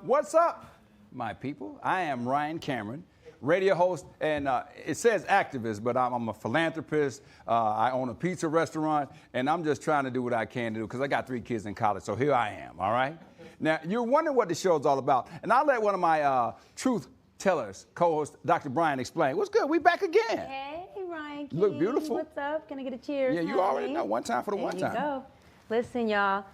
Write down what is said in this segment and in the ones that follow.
What's up, my people? I am Ryan Cameron, radio host, and it says activist, but I'm a philanthropist. I own a pizza restaurant, and I'm just trying to do what I can do because I got 3 kids in college, so here I am, all right? Now, you're wondering what the show's all about, and I'll let one of my truth tellers, co-host Dr. Brian, explain. What's good? We back again. Hey, Ryan. You look beautiful. What's up? Can I get a cheers? Yeah, you already know. One time for the one time. There you go. Listen, y'all.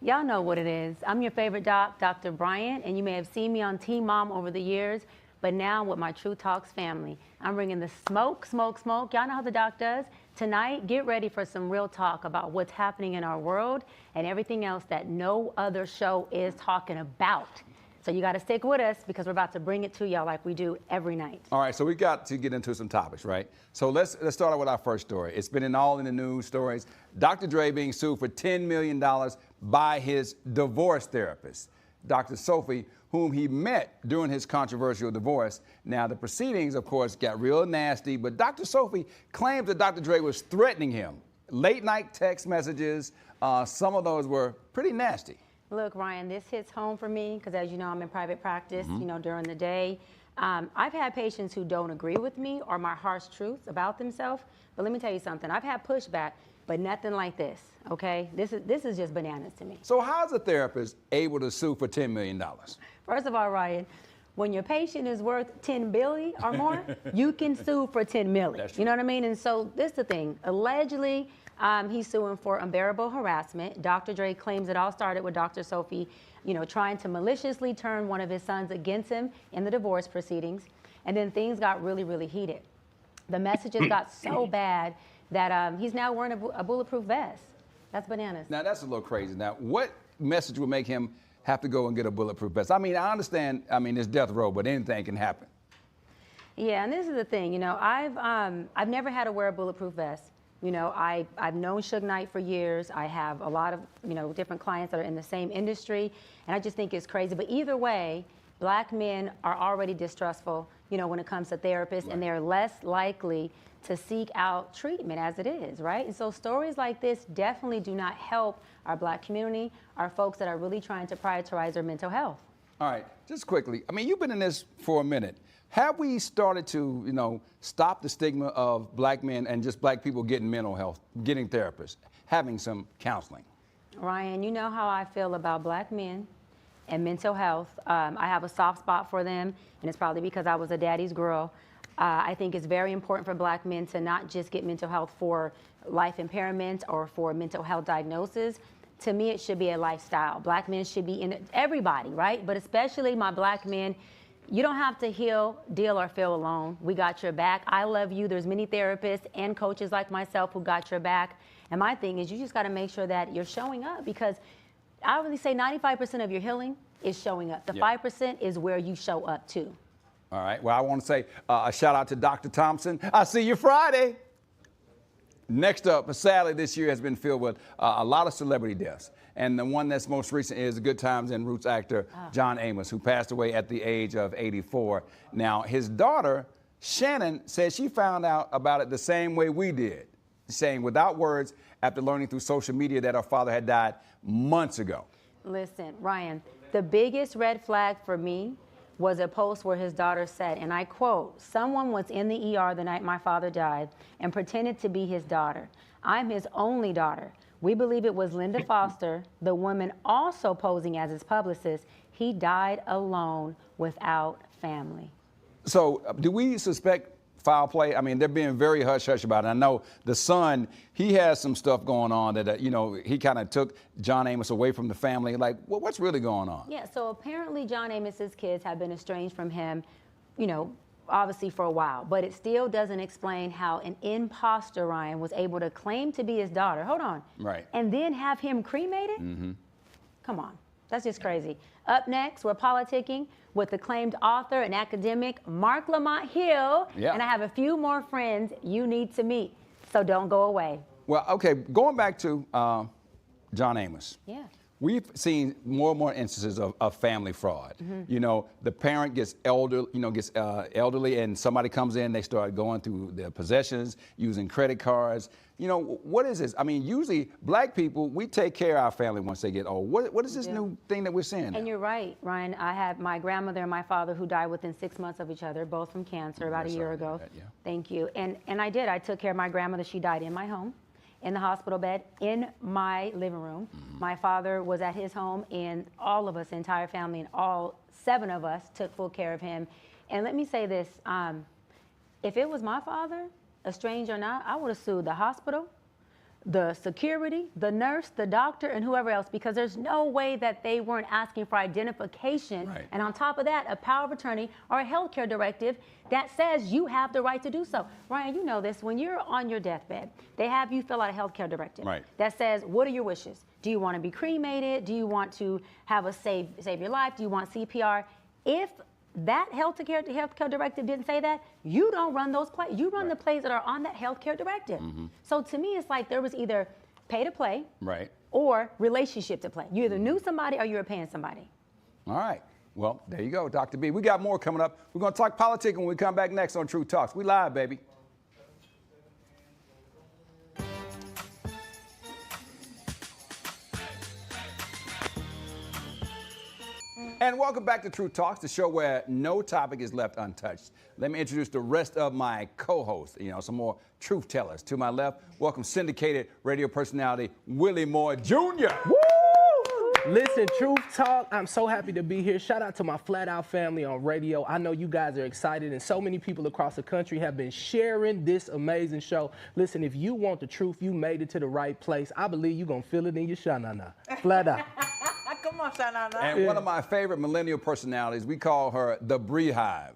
Y'all know what it is. I'm your favorite doc, Dr. Bryant, and you may have seen me on Teen Mom over the years, but now with my True Talks family, I'm bringing the smoke. Y'all know how the doc does. Tonight, get ready for some real talk about what's happening in our world and everything else that no other show is talking about. So you got to stick with us because we're about to bring it to y'all like we do every night. All right, so we got to get into some topics, right? So let's start out with our first story. It's been all in the news stories. Dr. Dre being sued for $10 million by his divorce therapist, Dr. Sophie, whom he met during his controversial divorce. Now, the proceedings, of course, got real nasty, but Dr. Sophie claims that Dr. Dre was threatening him. Late night text messages, some of those were pretty nasty. Look, Ryan, this hits home for me because, as you know, I'm in private practice, during the day. I've had patients who don't agree with me or my harsh truths about themselves. But let me tell you something. I've had pushback, but nothing like this, okay? This is just bananas to me. So how is a therapist able to sue for $10 million? First of all, Ryan, when your patient is worth $10 billion or more, you can sue for $10 million. That's true. You know what I mean? And so this is the thing. Allegedly, he's suing for unbearable harassment. Dr. Dre claims it all started with Dr. Sophie, trying to maliciously turn one of his sons against him in the divorce proceedings. And then things got really, really heated. The messages got so bad that he's now wearing a bulletproof vest. That's bananas. Now, that's a little crazy. Now, what message would make him have to go and get a bulletproof vest? I mean, I understand, it's death row, but anything can happen. Yeah, and this is the thing, I've never had to wear a bulletproof vest. I've known Suge Knight for years. I have a lot of, different clients that are in the same industry, and I just think it's crazy. But either way, black men are already distrustful, when it comes to therapists, right, and they're less likely to seek out treatment as it is, right? And so stories like this definitely do not help our black community, our folks that are really trying to prioritize their mental health. All right, just quickly, you've been in this for a minute. Have we started to, stop the stigma of black men and just black people getting mental health, getting therapists, having some counseling? Ryan, you know how I feel about black men and mental health. I have a soft spot for them, and it's probably because I was a daddy's girl. I think it's very important for black men to not just get mental health for life impairment or for mental health diagnosis. To me, it should be a lifestyle. Black men should be in it, everybody, right? But especially my black men. You don't have to heal, deal, or feel alone. We got your back. I love you. There's many therapists and coaches like myself who got your back. And my thing is you just got to make sure that you're showing up, because I really say 95% of your healing is showing up. The 5% is where you show up too. All right. Well, I want to say a shout out to Dr. Thompson. I'll see you Friday. Next up, sadly, this year has been filled with a lot of celebrity deaths. And the one that's most recent is the Good Times and Roots actor, John Amos, who passed away at the age of 84. Now, his daughter, Shannon, says she found out about it the same way we did, saying without words after learning through social media that her father had died months ago. Listen, Ryan, the biggest red flag for me was a post where his daughter said, and I quote, "Someone was in the ER the night my father died and pretended to be his daughter. I'm his only daughter. We believe it was Linda Foster, the woman also posing as his publicist. He died alone without family." So do we suspect foul play? They're being very hush-hush about it. I know the son, he has some stuff going on that, he kind of took John Amos away from the family. Like, what's really going on? Yeah, so apparently John Amos's kids have been estranged from him, obviously for a while, but it still doesn't explain how an imposter, Ryan, was able to claim to be his daughter. Hold on. Right. And then have him cremated? Mm-hmm. Come on. That's just crazy. Up next, we're politicking with acclaimed author and academic Mark Lamont Hill. Yeah. And I have a few more friends you need to meet, so don't go away. Well, okay, going back to John Amos. Yeah. we've seen more and more instances of family fraud. You know, the parent gets elderly, and somebody comes in, they start going through their possessions, using credit cards. You know, what is this? I mean, usually black people, we take care of our family once they get old. What is this new thing that we're seeing now? And you're right, Ryan. I had my grandmother and my father who died within 6 months of each other, both from cancer about a year ago. Thank you. And I did. I took care of my grandmother. She died in my home, in the hospital bed, in my living room. My father was at his home, and all of us, the entire family, and all 7 of us took full care of him. And let me say this, if it was my father, a stranger or not, I would have sued the hospital, the security, the nurse, the doctor, and whoever else, because there's no way that they weren't asking for identification. Right. And on top of that, a power of attorney or a healthcare directive that says you have the right to do so. Ryan, you know this, when you're on your deathbed, they have you fill out a healthcare directive that says, what are your wishes? Do you want to be cremated? Do you want to have a save your life? Do you want CPR? If that healthcare directive didn't say that, you don't run those plays. You run the plays that are on that healthcare directive. So to me, it's like there was either pay to play or relationship to play. You either knew somebody or you were paying somebody. All right. Well, there you go, Dr. B. We got more coming up. We're going to talk politics when we come back next on Truth Talks. We live, baby. And welcome back to Truth Talks, the show where no topic is left untouched. Let me introduce the rest of my co-hosts, some more truth tellers. To my left, welcome syndicated radio personality Willie Moore Jr. Woo! Listen, Truth Talk, I'm so happy to be here. Shout out to my Flat Out family on radio. I know you guys are excited, and so many people across the country have been sharing this amazing show. Listen, if you want the truth, you made it to the right place. I believe you're going to feel it in your shanana. Flat out. Come on, Shanana. And one of my favorite millennial personalities, we call her the Bree Hive,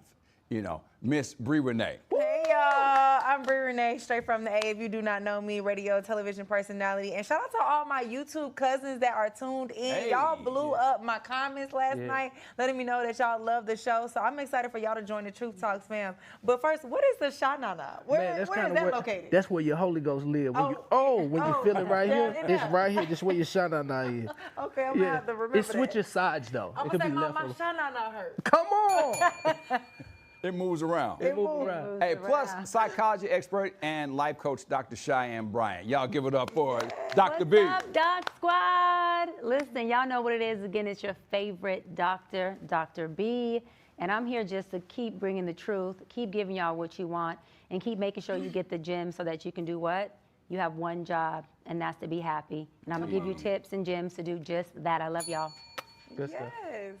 Miss Bree Renee. Hey, y'all. I'm Bree Renee, straight from the A. If you do not know me, radio, television personality. And shout out to all my YouTube cousins that are tuned in. Hey. Y'all blew up my comments last night, letting me know that y'all love the show. So I'm excited for y'all to join the Truth Talks fam. But first, what is the Shanana? Where is that located? That's where your Holy Ghost live. When you feel it right here, it's right here. This where your Shanana is. Okay, I'm going to have to remember It switches sides, though. I'm going to say, Mom, my Shanana hurt. Come on. It moves around. It moves around. Hey, plus psychology expert and life coach Dr. Cheyenne Bryant. Y'all give it up for Dr. B. What's up, Doc Squad? Listen, y'all know what it is. Again, it's your favorite doctor, Dr. B. And I'm here just to keep bringing the truth, keep giving y'all what you want, and keep making sure you get the gems so that you can do what? You have one job, and that's to be happy. And I'm going to give you tips and gems to do just that. I love y'all. Good stuff. Yes.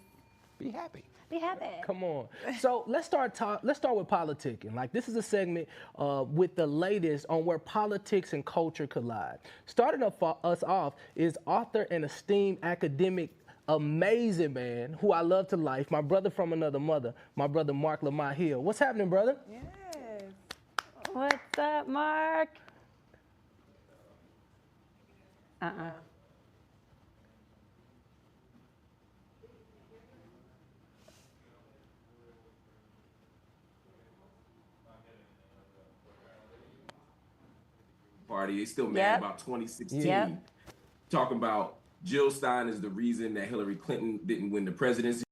Be happy. Be happy. Come on. So let's start with politicking. Like, this is a segment with the latest on where politics and culture collide. Starting us off is author and esteemed academic, amazing man who I love to life, my brother from another mother, my brother Mark Lamont Hill. What's happening, brother? Yes. What's up, Mark? Party. They still mad about 2016. Talking about Jill Stein is the reason that Hillary Clinton didn't win the presidency.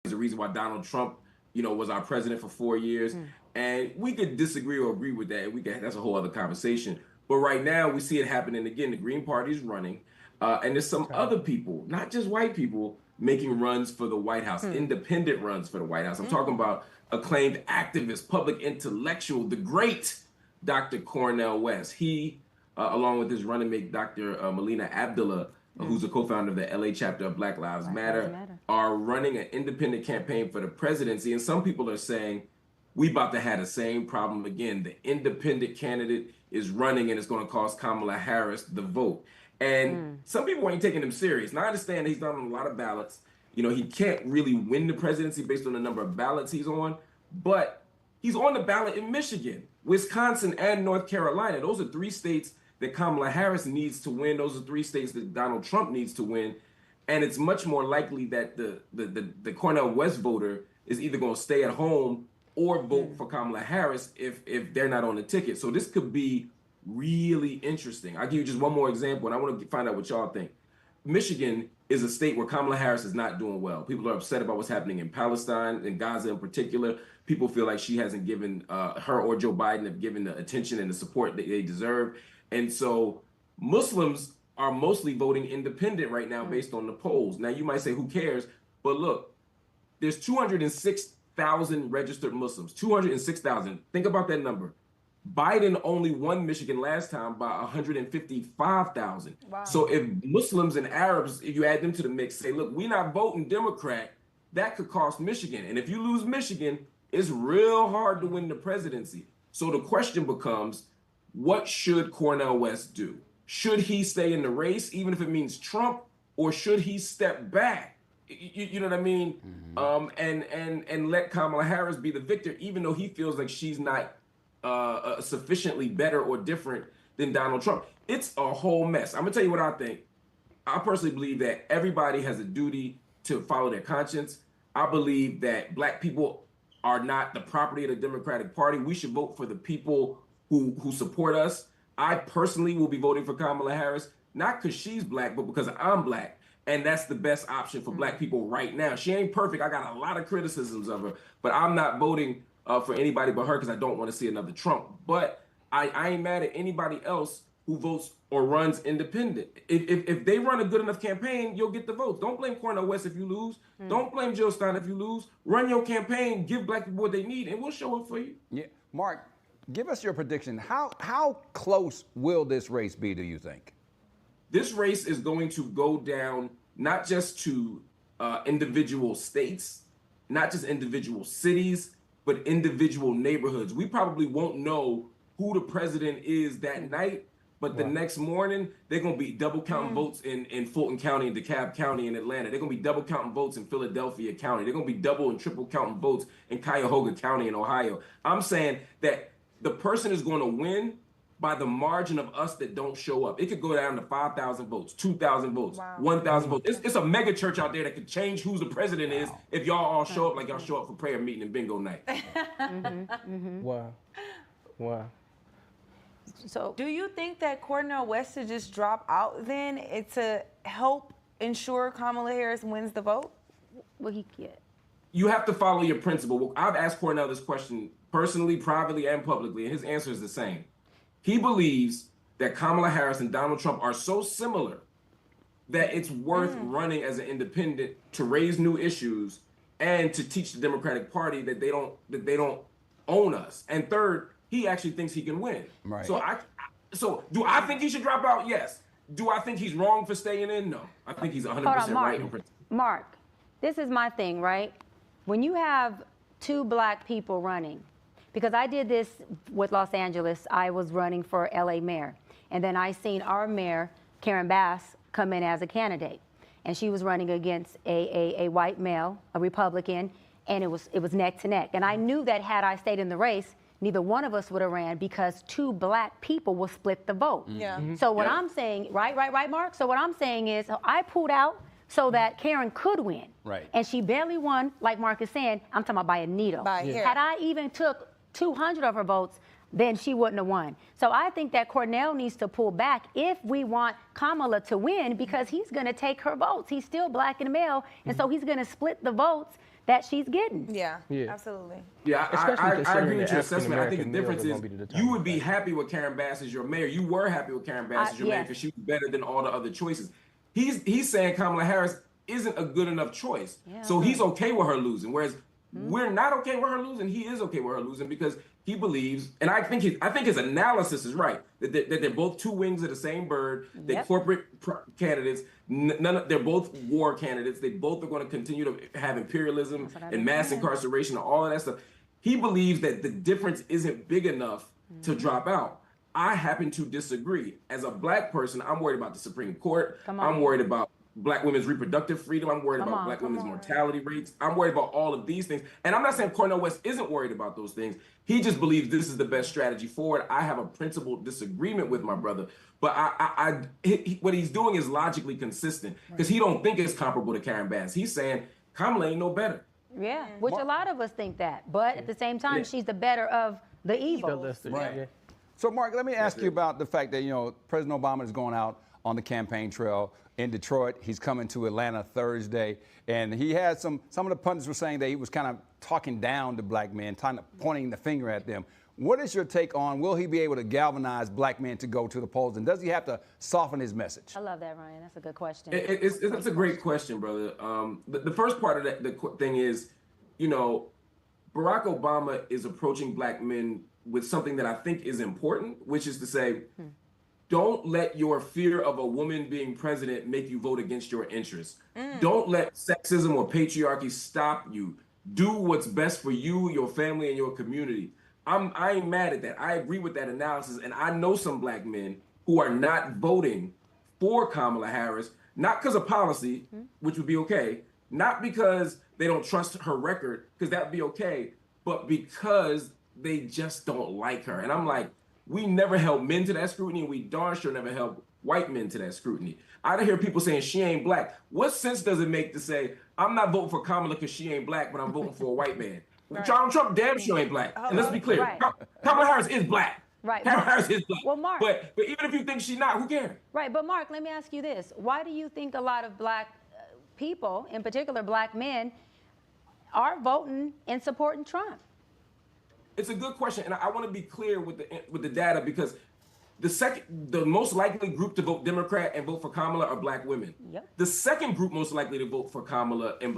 Is the reason why Donald Trump, was our president for 4 years. And we could disagree or agree with that. That's a whole other conversation. But right now we see it happening again. The Green Party is running, and there's some other people, not just white people, making runs for the White House, independent runs for the White House. I'm talking about acclaimed activist, public intellectual, the great Dr. Cornel West. He, along with his running mate, Dr. Melina Abdullah, who's a co-founder of the LA chapter of Black Lives Matter, are running an independent campaign for the presidency. And some people are saying, we about to have the same problem again. The independent candidate is running and it's going to cost Kamala Harris the vote. And some people ain't taking him serious. Now I understand he's done on a lot of ballots. He can't really win the presidency based on the number of ballots he's on, but he's on the ballot in Michigan, Wisconsin, and North Carolina. Those are 3 states that Kamala Harris needs to win. Those are 3 states that Donald Trump needs to win. And it's much more likely that the Cornel West voter is either going to stay at home or vote for Kamala Harris if they're not on the ticket. So this could be really interesting. I'll give you just one more example, and I want to find out what y'all think. Michigan is a state where Kamala Harris is not doing well. People are upset about what's happening in Palestine, in Gaza in particular. People feel like she hasn't given, her or Joe Biden have given the attention and the support that they deserve. And so Muslims are mostly voting independent right now based on the polls. Now you might say, who cares? But look, there's 206,000 registered Muslims, 206,000. Think about that number. Biden only won Michigan last time by 155,000. Wow. So if Muslims and Arabs, if you add them to the mix, say, look, we're not voting Democrat, that could cost Michigan. And if you lose Michigan, it's real hard to win the presidency. So the question becomes, what should Cornel West do? Should he stay in the race, even if it means Trump, or should he step back? You know what I mean? And let Kamala Harris be the victor, even though he feels like she's not sufficiently better or different than Donald Trump. It's a whole mess. I'm gonna tell you what I think. I personally believe that everybody has a duty to follow their conscience. I believe that Black people are not the property of the Democratic Party. We should vote for the people who support us. I personally will be voting for Kamala Harris, not because she's Black, but because I'm Black. And that's the best option for Black people right now. She ain't perfect. I got a lot of criticisms of her, but I'm not voting for anybody but her because I don't want to see another Trump. But I ain't mad at anybody else who votes or runs independent. If they run a good enough campaign, you'll get the votes. Don't blame Cornel West if you lose. Don't blame Jill Stein if you lose. Run your campaign, give Black people what they need, and we'll show up for you. Yeah, Mark, give us your prediction. How close will this race be, do you think? This race is going to go down not just to individual states, not just individual cities, but individual neighborhoods. We probably won't know who the president is that night, but the next morning, they're going to be double counting votes in Fulton County and DeKalb County in Atlanta. They're going to be double counting votes in Philadelphia County. They're going to be double and triple counting votes in Cuyahoga County in Ohio. I'm saying that the person is going to win by the margin of us that don't show up. It could go down to 5,000 votes, 2,000 votes, 1,000 votes. It's a mega church out there that could change who the president is if y'all all show up like y'all show up for prayer meeting and bingo night. Wow. So, do you think that Cornel West should just drop out then to help ensure Kamala Harris wins the vote? Well, he can't. You have to follow your principle. Well, I've asked Cornel this question personally, privately, and publicly, and his answer is the same. He believes that Kamala Harris and Donald Trump are so similar that it's worth running as an independent to raise new issues and to teach the Democratic Party that they don't own us. And third, he actually thinks he can win. Right. So do I think he should drop out? Yes. Do I think he's wrong for staying in? No. I think he's 100% right in principle. Mark, this is my thing, right? When you have two Black people running, because I did this with Los Angeles, I was running for LA mayor. And then I seen our mayor, Karen Bass, come in as a candidate. And she was running against a white male, a Republican, and it was neck to neck. And I knew that had I stayed in the race, neither one of us would have ran because two Black people will split the vote. Yeah. So what I'm saying, right, Mark? So what I'm saying is I pulled out so that Karen could win. Right. And she barely won, like Mark is saying, I'm talking about by a needle. Had I even took 200 of her votes, then she wouldn't have won. So I think that Cornel needs to pull back if we want Kamala to win because he's going to take her votes. He's still Black and male, and so he's going to split the votes that she's getting. Yeah. Absolutely. Yeah, I agree with your assessment. I think the difference is you would be happy with Karen Bass as your mayor. You were happy with Karen Bass as your mayor because she was better than all the other choices. He's saying Kamala Harris isn't a good enough choice. Yeah. So he's okay with her losing, whereas we're not okay with her losing. He is okay with her losing because he believes, and I think his analysis is right, that they're both two wings of the same bird. They're corporate candidates. They're both war candidates. They both are going to continue to have imperialism and mass incarceration and all of that stuff. He believes that the difference isn't big enough to drop out. I happen to disagree. As a Black person, I'm worried about the Supreme Court. I'm worried about Black women's reproductive freedom. I'm worried about Black women's mortality rates. I'm worried about all of these things. And I'm not saying Cornel West isn't worried about those things. He just believes this is the best strategy forward. I have a principled disagreement with my brother, but what he's doing is logically consistent because he don't think it's comparable to Karen Bass. He's saying Kamala ain't no better. Yeah, which a lot of us think that. But at the same time, she's the better of the evil. Right. So, Mark, let me ask you about the fact that, President Obama is going out on the campaign trail in Detroit. He's coming to Atlanta Thursday. And he had some of the pundits were saying that he was kind of talking down to black men, pointing the finger at them. What is your take on, will he be able to galvanize black men to go to the polls? And does he have to soften his message? I love that, Ryan. That's a good question. It's a great question, brother. The first part of that, the thing is, you know, Barack Obama is approaching black men with something that I think is important, which is to say, don't let your fear of a woman being president make you vote against your interests. Don't let sexism or patriarchy stop you. Do what's best for you, your family, and your community. I ain't mad at that. I agree with that analysis. And I know some black men who are not voting for Kamala Harris, not because of policy, which would be okay, not because they don't trust her record, because that would be okay, but because they just don't like her. And I'm like, we never held men to that scrutiny, and we darn sure never held white men to that scrutiny. I hear people saying she ain't black. What sense does it make to say, I'm not voting for Kamala because she ain't black, but I'm voting for a white man? Right. Donald Trump damn sure ain't black. And let's be clear, Kamala Harris is black. Right. Kamala Harris is black. Well, Mark. But even if you think she's not, who cares? Right, but Mark, let me ask you this. Why do you think a lot of black people, in particular black men, are voting and supporting Trump? It's a good question, and I want to be clear with the data, because the most likely group to vote Democrat and vote for Kamala are black women. Yep. The second group most likely to vote for Kamala and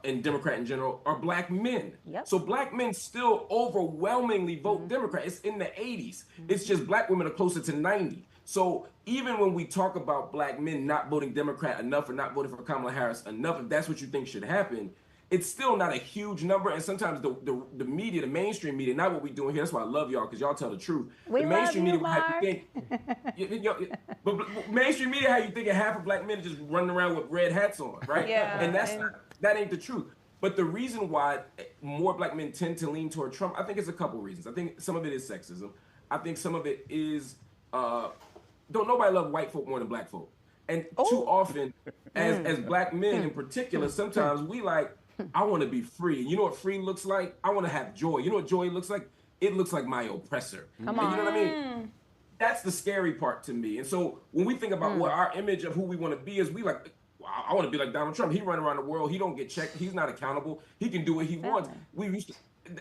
and Democrat in general are black men. Yep. So black men still overwhelmingly vote Democrat. It's in the 80s. It's just black women are closer to 90. So even when we talk about black men not voting Democrat enough or not voting for Kamala Harris enough, if that's what you think should happen, it's still not a huge number. And sometimes the media, the mainstream media, not what we're doing here. That's why I love y'all, because y'all tell the truth. We the mainstream love you, media, Mark. but mainstream media, how you thinking half of black men just running around with red hats on, right? Yeah. And that ain't the truth. But the reason why more black men tend to lean toward Trump, I think it's a couple reasons. I think some of it is sexism. I think some of it is don't nobody love white folk more than black folk. And too often, as black men in particular, sometimes we like, I want to be free. You know what free looks like? I want to have joy. You know what joy looks like? It looks like my oppressor. Come on. You know what I mean? That's the scary part to me. And so when we think about what our image of who we want to be is, we like, I want to be like Donald Trump. He run around the world. He don't get checked. He's not accountable. He can do what he wants.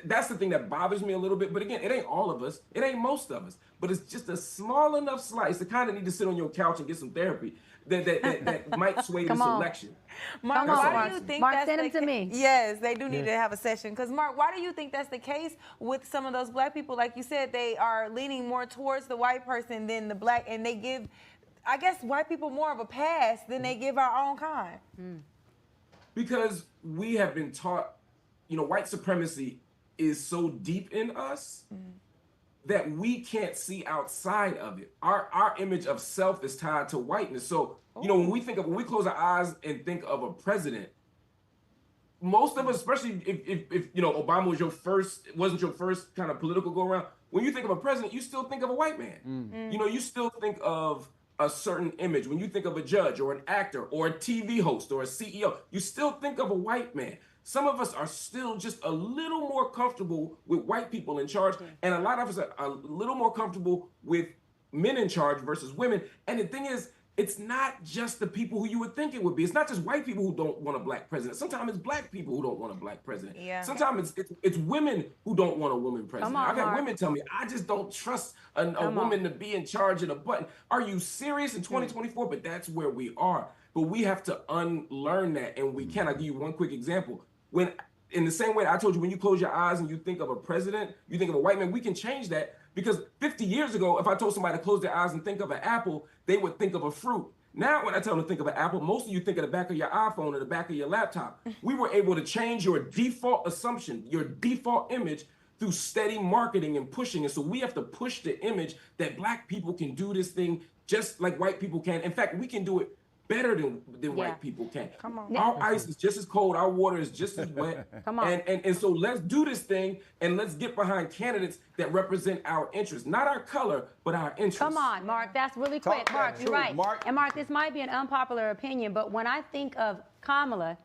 That's the thing that bothers me a little bit. But again, it ain't all of us. It ain't most of us. But it's just a small enough slice to kind of need to sit on your couch and get some therapy that might sway this election. Mark, why do you think that's the case? To me. Yes, they do need to have a session. Because, Mark, why do you think that's the case with some of those black people? Like you said, they are leaning more towards the white person than the black, and they give, I guess, white people more of a pass than they give our own kind. Because we have been taught, you know, white supremacy is so deep in us that we can't see outside of it. Our image of self is tied to whiteness. So, you know, when we close our eyes and think of a president, most of us, especially if you know, Obama wasn't your first kind of political go around, when you think of a president, you still think of a white man. You know, you still think of a certain image. When you think of a judge or an actor or a TV host or a CEO, you still think of a white man. Some of us are still just a little more comfortable with white people in charge, and a lot of us are a little more comfortable with men in charge versus women. And the thing is, it's not just the people who you would think it would be. It's not just white people who don't want a black president. Sometimes it's black people who don't want a black president. Yeah. Sometimes it's women who don't want a woman president. I got women tell me, I just don't trust a woman to be in charge of the button. Are you serious in 2024? But that's where we are. But we have to unlearn that, and we can. I'll give you one quick example. When, in the same way I told you, when you close your eyes and you think of a president, you think of a white man, we can change that, because 50 years ago, if I told somebody to close their eyes and think of an apple, they would think of a fruit. Now, when I tell them to think of an apple, most of you think of the back of your iPhone or the back of your laptop. We were able to change your default assumption, your default image, through steady marketing and pushing. And so we have to push the image that black people can do this thing just like white people can. In fact, we can do it better than white people can. Come on. Our ice is just as cold. Our water is just as wet. Come on. And so let's do this thing, and let's get behind candidates that represent our interests, not our color, but our interests. Come on, Mark. That's really quick. Mark, you're right. And Mark, this might be an unpopular opinion, but when I think of Kamala,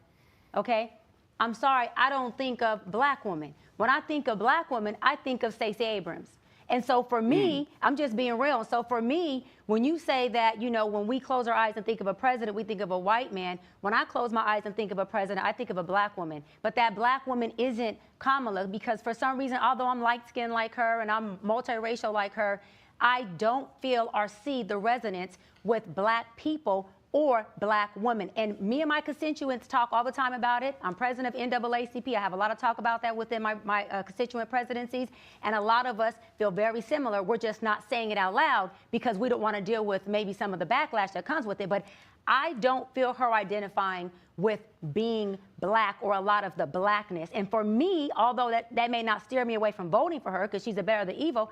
okay, I'm sorry, I don't think of black woman. When I think of black woman, I think of Stacey Abrams. And so for me, I'm just being real. So for me, when you say that, you know, when we close our eyes and think of a president, we think of a white man. When I close my eyes and think of a president, I think of a black woman. But that black woman isn't Kamala, because for some reason, although I'm light-skinned like her and I'm multiracial like her, I don't feel or see the resonance with black people or black women. And me and my constituents talk all the time about it. I'm president of NAACP. I have a lot of talk about that within my constituent presidencies. And a lot of us feel very similar. We're just not saying it out loud because we don't want to deal with maybe some of the backlash that comes with it. But I don't feel her identifying with being black or a lot of the blackness. And for me, although that may not steer me away from voting for her because she's the better of the evil,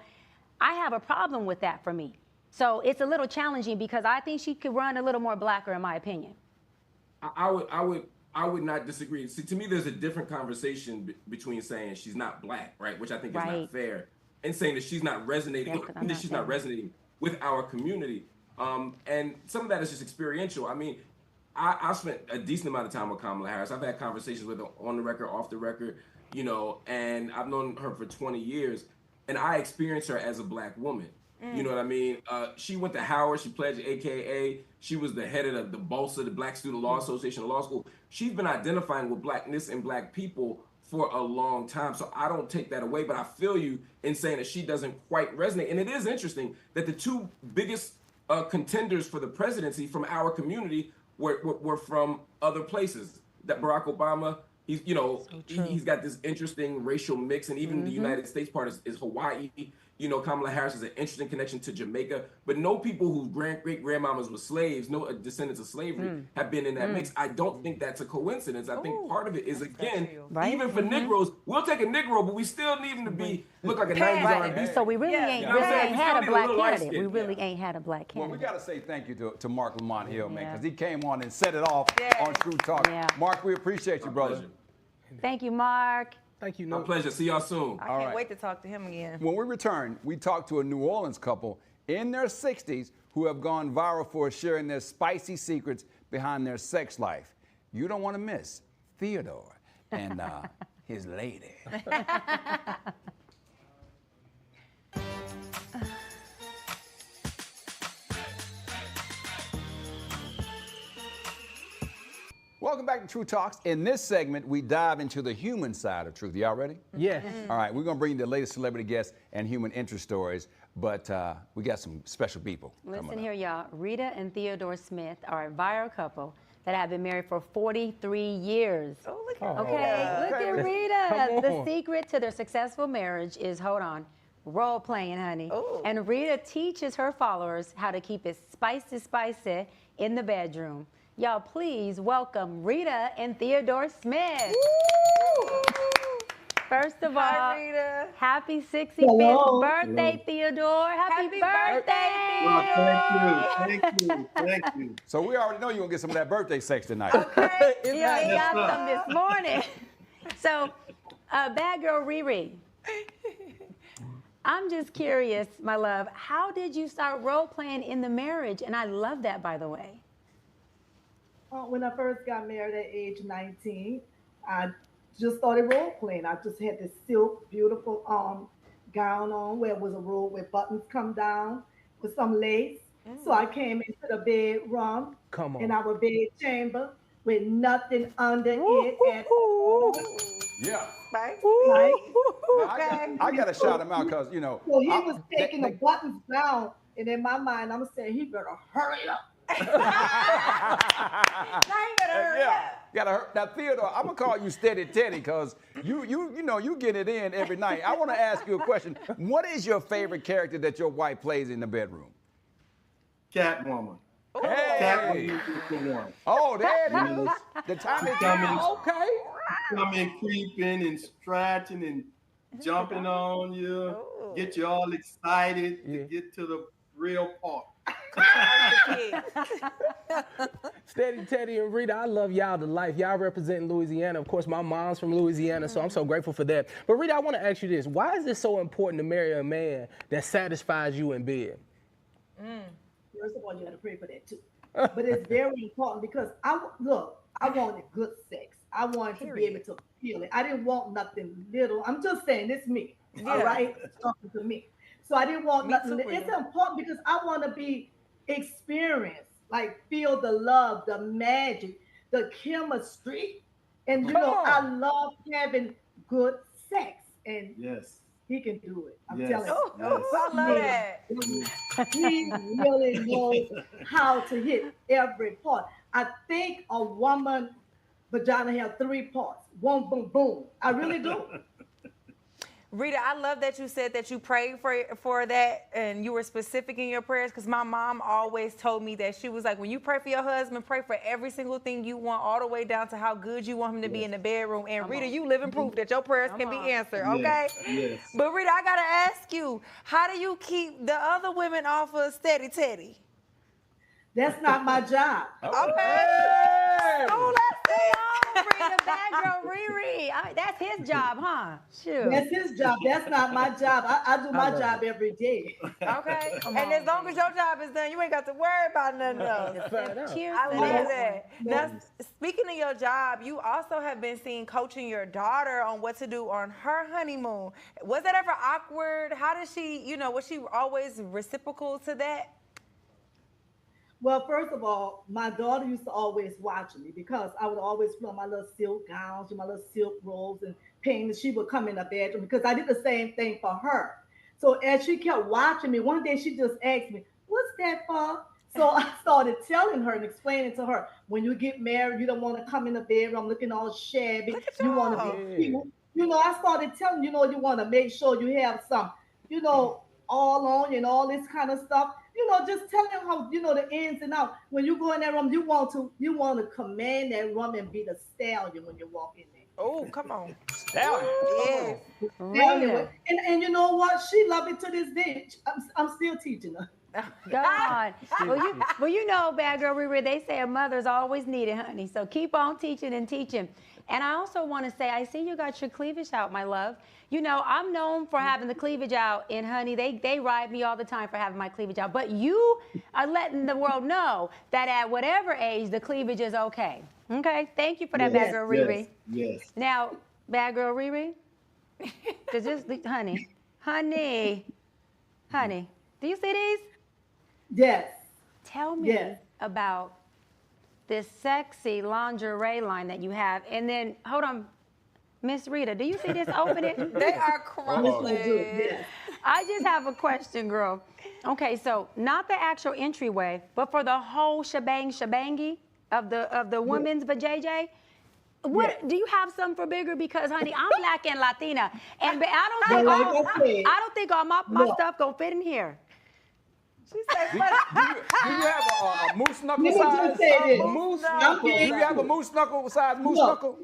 I have a problem with that for me. So it's a little challenging because I think she could run a little more blacker, in my opinion. I would not disagree. See, to me, there's a different conversation between saying she's not black, right, which I think is not fair, and saying that she's not resonating, not resonating with our community. And some of that is just experiential. I mean, I spent a decent amount of time with Kamala Harris. I've had conversations with her on the record, off the record, you know, and I've known her for 20 years, and I experienced her as a black woman. You know what I mean? She went to Howard. She pledged AKA. She was the head of the BOSA, the Black Student Law Association of Law School. She's been identifying with blackness and black people for a long time. So I don't take that away, but I feel you in saying that she doesn't quite resonate. And it is interesting that the two biggest contenders for the presidency from our community were from other places. That Barack Obama, he's, you know, he's got this interesting racial mix, and even the United States part is Hawaii. You know, Kamala Harris has an interesting connection to Jamaica, but no people whose great-grandmamas were slaves, no descendants of slavery have been in that mix. I don't think that's a coincidence. I think part of it is, again, even for Negroes, we'll take a Negro, but we still need him to look like a 90s R&B. So we really ain't had a black candidate. We really ain't had a black candidate. Well, we got to say thank you to Mark Lamont Hill, man, because he came on and set it off on True Talk. Mark, we appreciate you, brother. Thank you, Mark. Thank you. My pleasure. See y'all soon. I can't wait to talk to him again. When we return, we talk to a New Orleans couple in their 60s who have gone viral for sharing their spicy secrets behind their sex life. You don't want to miss Theodore and his lady. Welcome back to True Talks. In this segment, we dive into the human side of truth. Y'all ready? Yes. All right, we're going to bring you the latest celebrity guests and human interest stories, but we got some special people. Listen here, y'all. Rita and Theodore Smith are a viral couple that have been married for 43 years. Oh, look at Look at Rita. The secret to their successful marriage is, hold on, role playing, honey. Ooh. And Rita teaches her followers how to keep it spicy in the bedroom. Y'all, please welcome Rita and Theodore Smith. Woo! First of all, Hi, Rita. Happy 65th birthday, Theodore. Happy birthday. Well, thank you. So we already know you're going to get some of that birthday sex tonight. Okay. You already got some this morning. So, bad girl Riri, I'm just curious, my love, how did you start role playing in the marriage? And I love that, by the way. When I first got married at age 19, I just started role playing. I just had this silk, beautiful gown on where it was a robe where buttons come down with some lace. So I came into the bedroom in our bed chamber with nothing under it at all. Yeah. Right? I got to shout him out because, you know. So he was taking the buttons down, and in my mind, I'm saying, he better hurry up. Now you better hurry up. Gotta hurt. Now, Theodore, I'm gonna call you Steady Teddy because you get it in every night. I want to ask you a question. What is your favorite character that your wife plays in the bedroom? Catwoman. Hey. Catwoman is the one. Oh, there it is. The time is now. Okay. Coming, creeping and scratching and jumping on you, get you all excited to get to the real part. Steady Teddy and Rita, I love y'all to life. Y'all representing Louisiana. Of course, my mom's from Louisiana, so I'm so grateful for that. But Rita, I want to ask you this. Why is it so important to marry a man that satisfies you in bed? First of all, you got to pray for that too. But it's very important because I wanted good sex. I wanted to be able to feel it. I didn't want nothing little. I'm just saying, it's me. All right? It's talking to me. So I didn't want Me nothing. too, It's Rita. important because I want to be experienced, like feel the love, the magic, the chemistry. And Come I on. love having good sex. And Yes. he can do it. I'm Yes. telling Oh, Yes. I love you. that. He really knows how to hit every part. I think a woman vagina has 3 parts. Boom, boom, boom. I really do. Rita, I love that you said that you prayed for that and you were specific in your prayers because my mom always told me that she was like, when you pray for your husband, pray for every single thing you want, all the way down to how good you want him to be in the bedroom. And Rita, you live in proof that your prayers can be answered, okay? Yes. But Rita, I gotta ask you, how do you keep the other women off of Steady Teddy? That's not my job. Okay. Oh, let's see. Rita, bad girl Riri. That's his job, huh? Shoot. That's his job. That's not my job. I do my job every day. Okay. And as long as your job is done, you ain't got to worry about nothing else. Fair enough. Cheers I to love that. that. Now, speaking of your job, you also have been seen coaching your daughter on what to do on her honeymoon. Was that ever awkward? How did she, was she always reciprocal to that? Well, first of all, my daughter used to always watch me because I would always put on my little silk gowns and my little silk robes and pants. She would come in the bedroom because I did the same thing for her. So as she kept watching me, one day she just asked me, "What's that for?" So I started telling her and explaining to her, when you get married, you don't want to come in the bedroom looking all shabby. Look at You want y'all. to be, I started telling you want to make sure you have some, all on you and all this kind of stuff. Just telling them how, the ins and outs. When you go in that room, you want to command that room and be the stallion when you walk in there. Oh, come on. Stallion. Yes. Stallion. And you know what? She loved it to this day. I'm still teaching her. God. Well, bad girl Riri, they say a mother's always needed, honey. So keep on teaching and teaching. And I also want to say, I see you got your cleavage out, my love. I'm known for having the cleavage out, and honey, they ride me all the time for having my cleavage out. But you are letting the world know that at whatever age, the cleavage is okay. Okay? Thank you for that, bad girl Riri. Yes. Now, bad girl Riri, honey, do you see these? Yes. Tell me Yes. about this sexy lingerie line that you have. And then, hold on, Miss Rita, do you see this? Open it. They are crumbling. Yes. I just have a question, girl. Okay, so not the actual entryway, but for the whole shebangy of the women's vajayjay. What do you have some for bigger? Because honey, I'm black and Latina, and I don't think all my stuff gonna fit in here. She said, Do you have a moose knuckle Let me just size? say this. Moose I'm knuckle. Do big. you have a moose knuckle size moose knuckle?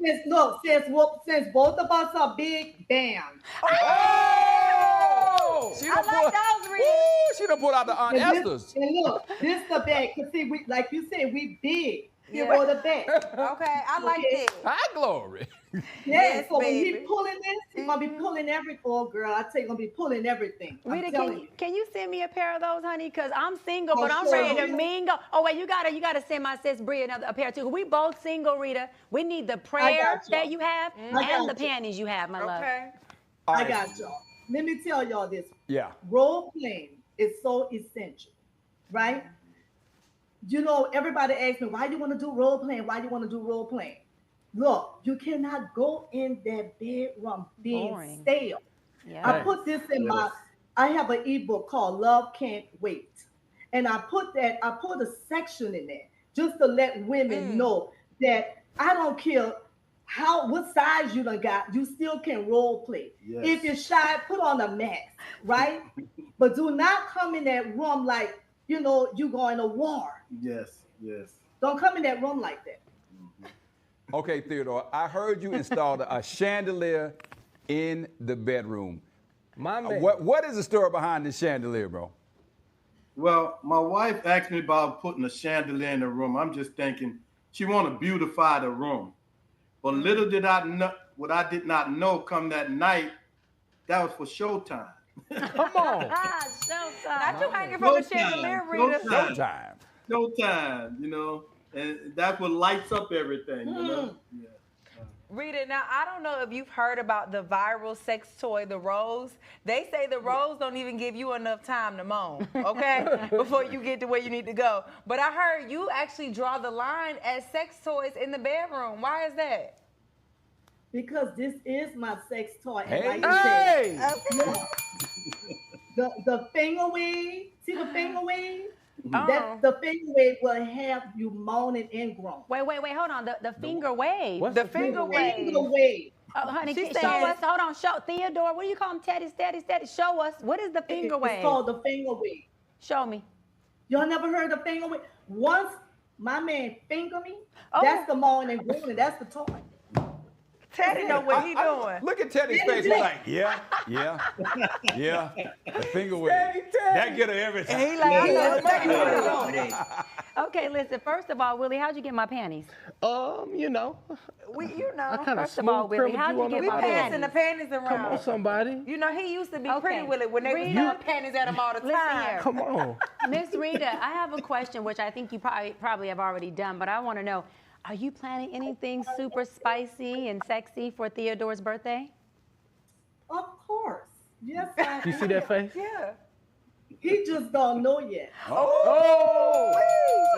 Since both of us are big, bam. Oh! She I done like those, Rita. Woo, she done pulled out the Aunt And Esther's. look, this the bag. Cause see, like you said, we big. Here Yeah. go the bag. okay, I like Okay. this. High glory. Yes, So when he baby. pulling this, he's gonna be pulling every. Oh, girl, I tell you, gonna be pulling everything. I'm Rita, telling you. can you send me a pair of those, honey? Because I'm single, but Oh, I'm sure. ready to mingle. Oh, wait, you gotta send my sis Brie a pair too. We both single, Rita. We need the prayer you. that you have I and the got you. panties you have, my love. Okay. All I right. got y'all. Let me tell y'all this. Yeah. Role playing is so essential, right? Everybody asks me, why do you want to do role playing? Why do you want to do role playing? Look, you cannot go in that bedroom being Boring. stale. Yeah. I put this in I have an ebook called Love Can't Wait. And I put a section in there just to let women know that I don't care what size you done got, you still can role play. Yes. If you're shy, put on a mask, right? But do not come in that room like, you going to war. Yes. Yes. Don't come in that room like that. Okay, Theodore, I heard you installed a chandelier in the bedroom. My man. What is the story behind this chandelier, bro? Well, my wife asked me about putting a chandelier in the room. I'm just thinking she want to beautify the room. But little did I know, what I did not know come that night, that was for showtime. Come on. Not you hanging from the chandelier, Rita. Showtime. Showtime, and that's what lights up everything, Yeah. Rita, now I don't know if you've heard about the viral sex toy, the rose. They say the rose don't even give you enough time to moan, okay, before you get to where you need to go. But I heard you actually draw the line at sex toys in the bedroom. Why is that? Because this is my sex toy. And Hey. like you said, the finger wave, see the finger wave? That the finger wave will have you moaning and groaning. Wait, hold on. The finger wave. What's The finger wave. Finger wave. Oh, honey, She's show saying- us. Hold on. Show Theodore. What do you call him? Teddy. Show us. What is the finger wave? It's called the finger wave. Show me. Y'all never heard of finger wave? Once my man finger me, Oh. that's the moaning and groaning. That's the toy. Teddy know what he doing. Look at Teddy's face. He's like, yeah. The finger wave. That get her every time. He like, he knows Okay, listen. First of all, Willie, how'd you get my panties? You know, I kind of First of all, smooth Willie, criminal how'd you on get the we my bottom. passing the panties Come around. on, somebody. You know, he used to be Okay. pretty with it when they was Rita. throwing panties at him all the Listen time. here. Come on. Miss Rita, I have a question, which I think you probably have already done, but I want to know, are you planning anything super spicy and sexy for Theodore's birthday? Of course. Yes, I You see that face? Yeah. He just don't know yet.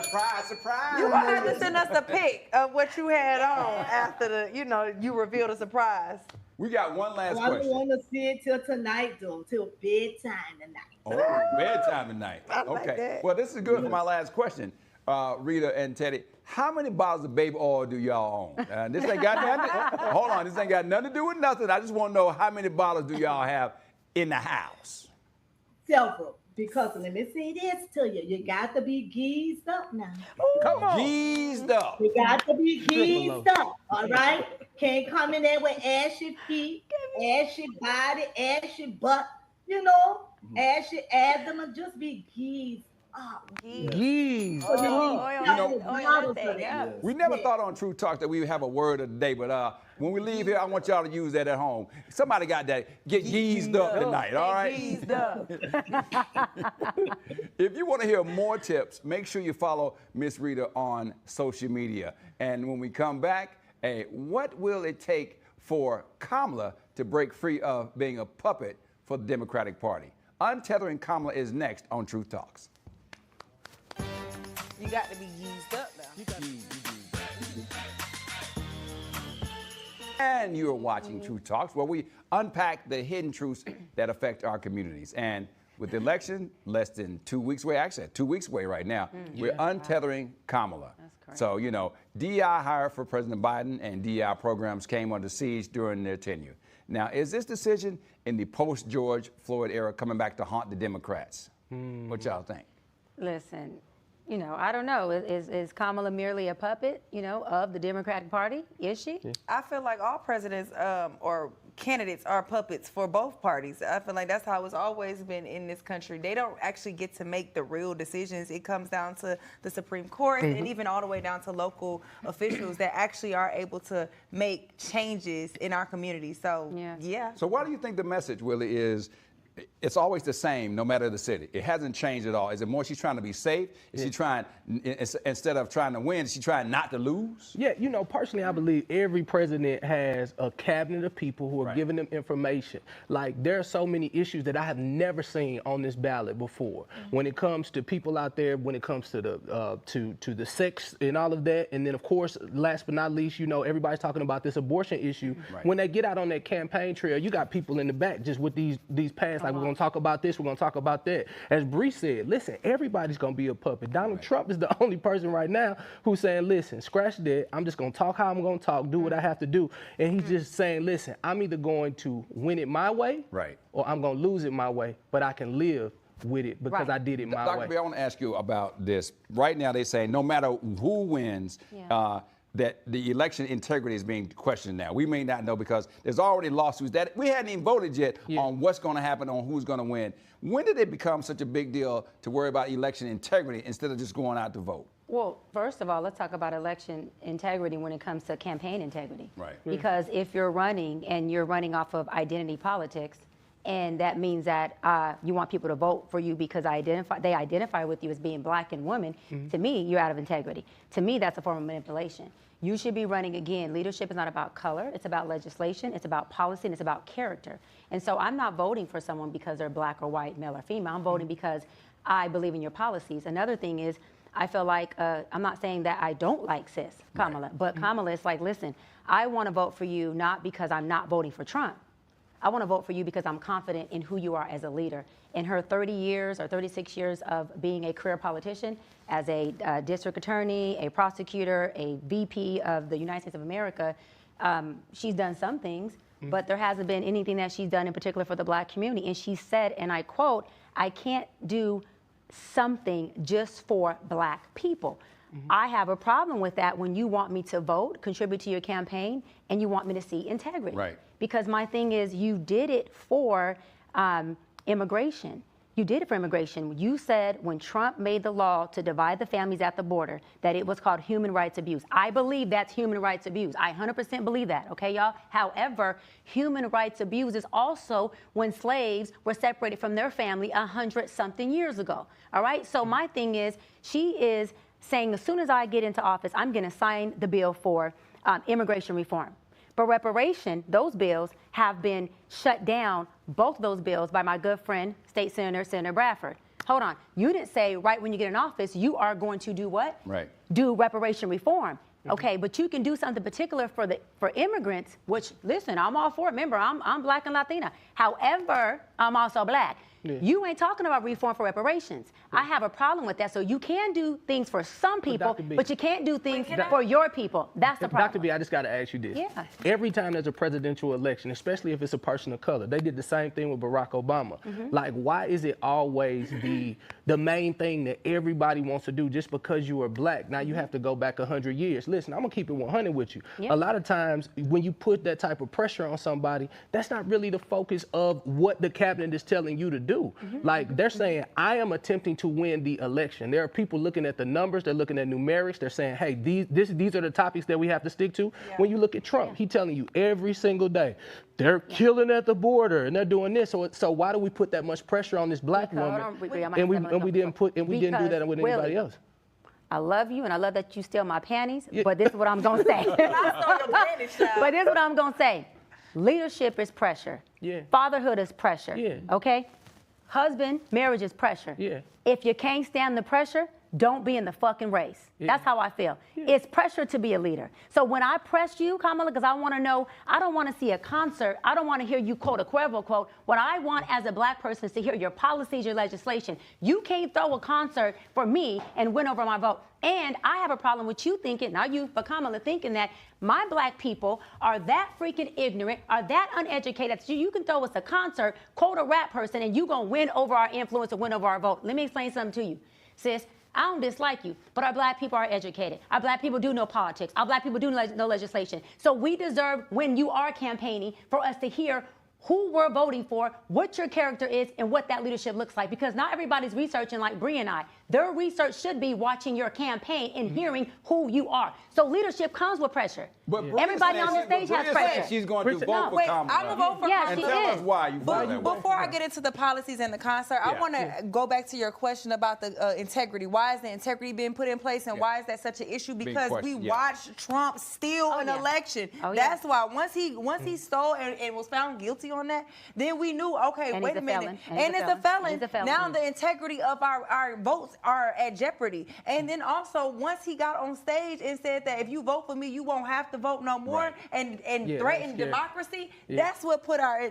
Surprise. You gonna have to send us a pic of what you had on after you revealed a surprise. We got one last I don't question. want to see it till tonight, though, till bedtime tonight. Oh, bedtime tonight. I like Okay. that. Well, this is good for my last question. Rita and Teddy, how many bottles of baby oil do y'all own? This ain't got nothing. Hold on, this ain't got nothing to do with nothing. I just want to know how many bottles do y'all have in the house? Several. Because let me say this to you. You got to be geezed up now. Come on. Geezed up. You got to be geezed Triple up. All right? Can't come in there with ashy feet, ashy body, ashy butt, ashy abdomen. Just be geezed up. Geez. We never thought on True Talk that we would have a word of the day, but when we leave here, I want y'all to use that at home. Somebody got that. Get geezed up tonight, all right? Geezed up. If you want to hear more tips, make sure you follow Miss Rita on social media. And when we come back, what will it take for Kamala to break free of being a puppet for the Democratic Party? Untethering Kamala is next on Truth Talks. You got to be geezed up now. And you're watching Truth Talks, where we unpack the hidden truths that affect our communities. And with the election less than 2 weeks away, actually 2 weeks away right now, we're untethering Kamala. That's correct. So, DEI hired for President Biden and DEI programs came under siege during their tenure. Now, is this decision in the post-George Floyd era coming back to haunt the Democrats? What y'all think? Listen, I don't know. Is Kamala merely a puppet, of the Democratic Party? Is she? I feel like all presidents or candidates are puppets for both parties. I feel like that's how it's always been in this country. They don't actually get to make the real decisions. It comes down to the Supreme Court and even all the way down to local officials that actually are able to make changes in our community. So, yeah. So why do you think the message, Willie, is it's always the same no matter the city? It hasn't changed at all. Is it more she's trying to be safe? Is she trying, instead of trying to win, is she trying not to lose? Yeah, personally, I believe every president has a cabinet of people who are giving them information. Like, there are so many issues that I have never seen on this ballot before. When it comes to people out there, when it comes to the to the sex and all of that, and then of course, last but not least, everybody's talking about this abortion issue. When they get out on that campaign trail, you got people in the back just with these pads. Like, we're going to talk about this, we're going to talk about that. As Bree said, listen, everybody's going to be a puppet. Donald Trump is the only person right now who's saying, listen, scratch that. I'm just going to talk how I'm going to talk, do what I have to do. And he's just saying, listen, I'm either going to win it my way or I'm going to lose it my way, but I can live with it because I did it my way. Dr. B, I want to ask you about this. Right now, they say no matter who wins, that the election integrity is being questioned now. We may not know because there's already lawsuits that we hadn't even voted yet on what's going to happen, on who's going to win. When did it become such a big deal to worry about election integrity instead of just going out to vote? Well, first of all, let's talk about election integrity when it comes to campaign integrity. Right. Because if you're running and you're running off of identity politics, and that means that you want people to vote for you because they identify with you as being black and women, to me, you're out of integrity. To me, that's a form of manipulation. You should be running again. Leadership is not about color. It's about legislation. It's about policy, and it's about character. And so I'm not voting for someone because they're black or white, male or female. I'm voting because I believe in your policies. Another thing is, I feel like, I'm not saying that I don't like sis, Kamala, but Kamala is like, listen, I want to vote for you not because I'm not voting for Trump. I want to vote for you because I'm confident in who you are as a leader. In her 30 years or 36 years of being a career politician, as a district attorney, a prosecutor, a VP of the United States of America, she's done some things, but there hasn't been anything that she's done in particular for the black community. And she said, and I quote, I can't do something just for black people. I have a problem with that when you want me to vote, contribute to your campaign, and you want me to see integrity. Right. Because my thing is, you did it for immigration. You did it for immigration. You said when Trump made the law to divide the families at the border that it was called human rights abuse. I believe that's human rights abuse. I 100% believe that, okay, y'all? However, human rights abuse is also when slaves were separated from their family 100-something years ago, all right? So my thing is, she is saying as soon as I get into office, I'm going to sign the bill for immigration reform. But reparation, those bills have been shut down, both those bills, by my good friend, State Senator Bradford. Hold on. You didn't say right when you get in office, you are going to do what? Right. Do reparation reform. Okay, but you can do something particular for immigrants, which, listen, I'm all for it. Remember, I'm black and Latina. However, I'm also black. You ain't talking about reform for reparations. I have a problem with that. So you can do things for some people, but you can't do things for your people. That's the problem. Dr. B, I just got to ask you this. Yeah. Every time there's a presidential election, especially if it's a person of color, they did the same thing with Barack Obama. Like, why is it always the main thing that everybody wants to do just because you are black? Now you have to go back 100 years. Listen, I'm going to keep it 100 with you. A lot of times when you put that type of pressure on somebody, that's not really the focus of what the cabinet is telling you to do. Like, they're saying, I am attempting to win the election. There are people looking at the numbers, they're looking at numerics, they're saying, hey, these are the topics that we have to stick to. When you look at Trump, he's telling you every single day, they're killing at the border and they're doing this. So why do we put that much pressure on this black woman? And we didn't do that with anybody else. I love you, and I love that you steal my panties, but this is what I'm going to say. But this is what I'm going to say. Leadership is pressure. Fatherhood is pressure. Okay? Husband, marriage is pressure. If you can't stand the pressure, don't be in the fucking race. That's how I feel. It's pressure to be a leader. So when I press you, Kamala, because I want to know, I don't want to see a concert. I don't want to hear you quote a Cuervo quote. What I want as a black person is to hear your policies, your legislation. You can't throw a concert for me and win over my vote. And I have a problem with you thinking, not you, but Kamala, thinking that my black people are that freaking ignorant, are that uneducated. So you can throw us a concert, quote a rap person, and you going to win over our influence or win over our vote. Let me explain something to you, sis. I don't dislike you, but our black people are educated. Our black people do know politics. Our black people do know legislation. So we deserve, when you are campaigning, for us to hear who we're voting for, what your character is, and what that leadership looks like. Because not everybody's researching like Bree and I. Their research should be watching your campaign and hearing who you are. So leadership comes with pressure. But everybody on the stage has pressure. She's going to vote for Kamala. I'm going to vote for Kamala. And tell us why you vote that way. Before I get into the policies and the concert, I want to go back to your question about the integrity. Why is the integrity being put in place, and why is that such an issue? Because we watched Trump steal an election. That's why once he stole and was found guilty on that, then we knew, okay, wait a minute. And it's a felon. Now the integrity of our votes are at jeopardy. And then also, once he got on stage and said that if you vote for me, you won't have to vote no more, and threatened democracy, that's what put our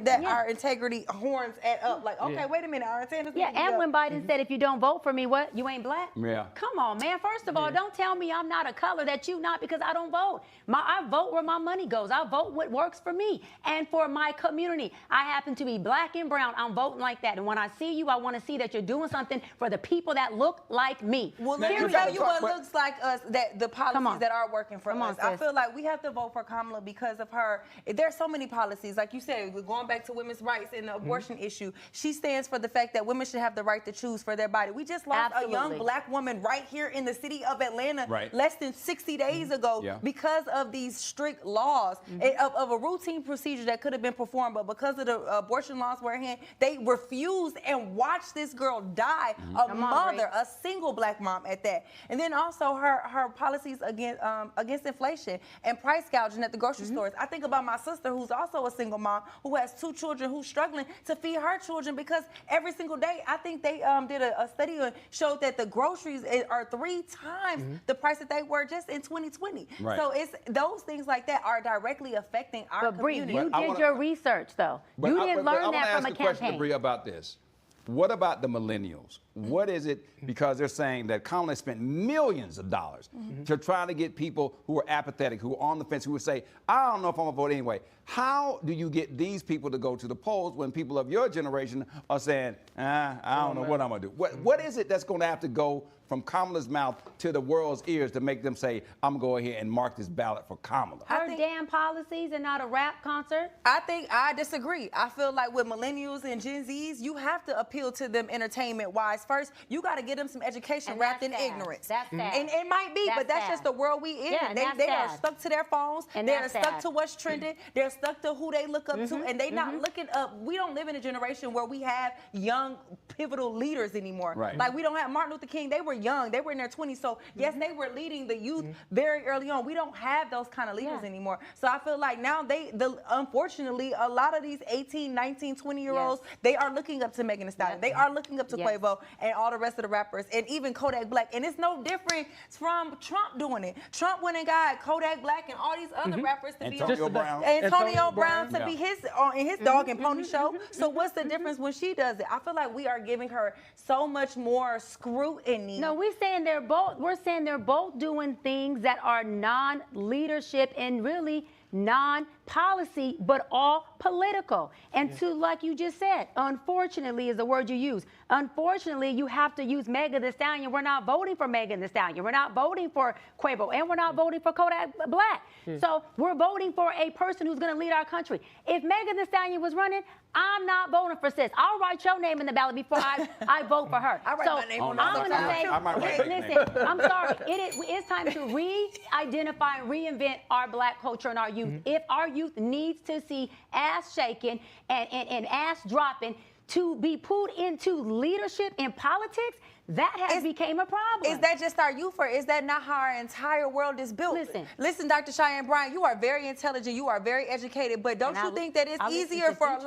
integrity horns up. Like, okay, wait a minute, our integrity. And when Biden said, if you don't vote for me, what? You ain't black? Yeah. Come on, man. First of all, don't tell me I'm not a color that you not, because I don't vote. I vote where my money goes. I vote what works for me and for my community. I happen to be black and brown. I'm voting like that. And when I see you, I want to see that you're doing something for the people that look look like me. Well, Now, let me you tell gotta you talk- what looks like us, that the policies that are working for Come on, us. I sis. feel like we have to vote for Kamala because of her. There's so many policies. Like you said, we're going back to women's rights and the abortion issue. She stands for the fact that women should have the right to choose for their body. We just lost a young Absolutely. black woman right here in the city of Atlanta Right. less than 60 days ago Yeah. because of these strict laws of a routine procedure that could have been performed, but because of the abortion laws were at hand, they refused and watched this girl die, a mother, a single black mom at that. And then also her policies against inflation and price gouging at the grocery stores. I think about my sister, who's also a single mom, who has 2 children, who's struggling to feed her children because every single day, I think they did a study and showed that the groceries are 3 times the price that they were just in 2020. Right. So it's those things like that are directly affecting our But Bree, community. you I did wanna- your research, though. But You I- didn't but learn I wanna that from a ask a question to campaign. Bree about this. What about the millennials? What is it? Because they're saying that Kamala spent millions of dollars to try to get people who are apathetic, who are on the fence, who would say, I don't know if I'm going to vote anyway. How do you get these people to go to the polls when people of your generation are saying, I don't know what I'm going to do? What is it that's going to have to go from Kamala's mouth to the world's ears to make them say, I'm going to go ahead and mark this ballot for Kamala? Her damn policies and not a rap concert. I disagree. I feel like with millennials and Gen Zs, you have to appeal to them entertainment-wise first. You got to get them some education And wrapped that's in sad. ignorance. That's sad. And it might be, but that's sad. just the world we in. Yeah, and that's they are sad. stuck to their phones. And They're that's stuck sad. to what's trending. They're stuck to who they look up to, and they not looking up. We don't live in a generation where we have young, pivotal leaders anymore. Right. Like we don't have Martin Luther King. They were young. They were in their 20s. So yes, they were leading the youth very early on. We don't have those kind of leaders anymore. So I feel like now unfortunately, a lot of these 18, 19, 20-year-olds, they are looking up to Megan Thee Stallion. They are looking up to Quavo and all the rest of the rappers, and even Kodak Black. And it's no different from Trump doing it. Trump went and got Kodak Black and all these other rappers to be Antonio Brown. Antonio Brown to Yeah. be his in his Dog and Pony show. So what's the difference when she does it? I feel like we are giving her so much more scrutiny. No, we're saying they're both doing things that are non-leadership and really non-policy, but all political. And to, like you just said, unfortunately is the word you use. Unfortunately, you have to use Megan Thee Stallion. We're not voting for Megan Thee Stallion. We're not voting for Quavo, and we're not voting for Kodak Black. So we're voting for a person who's going to lead our country. If Megan Thee Stallion was running, I'm not voting for sis. I'll write your name in the ballot before I vote for her. I write my name on the I'm ballot. going to say, I might write my listen, I'm sorry. It's time to re-identify and reinvent our black culture and our youth. If our youth needs to see ass shaking and ass dropping to be pulled into leadership in politics, that has became a problem. Is that just our youth, or is that not how our entire world is built? Listen, Dr. Cheyenne Bryant, you are very intelligent, you are very educated, but don't you think that it's easier for a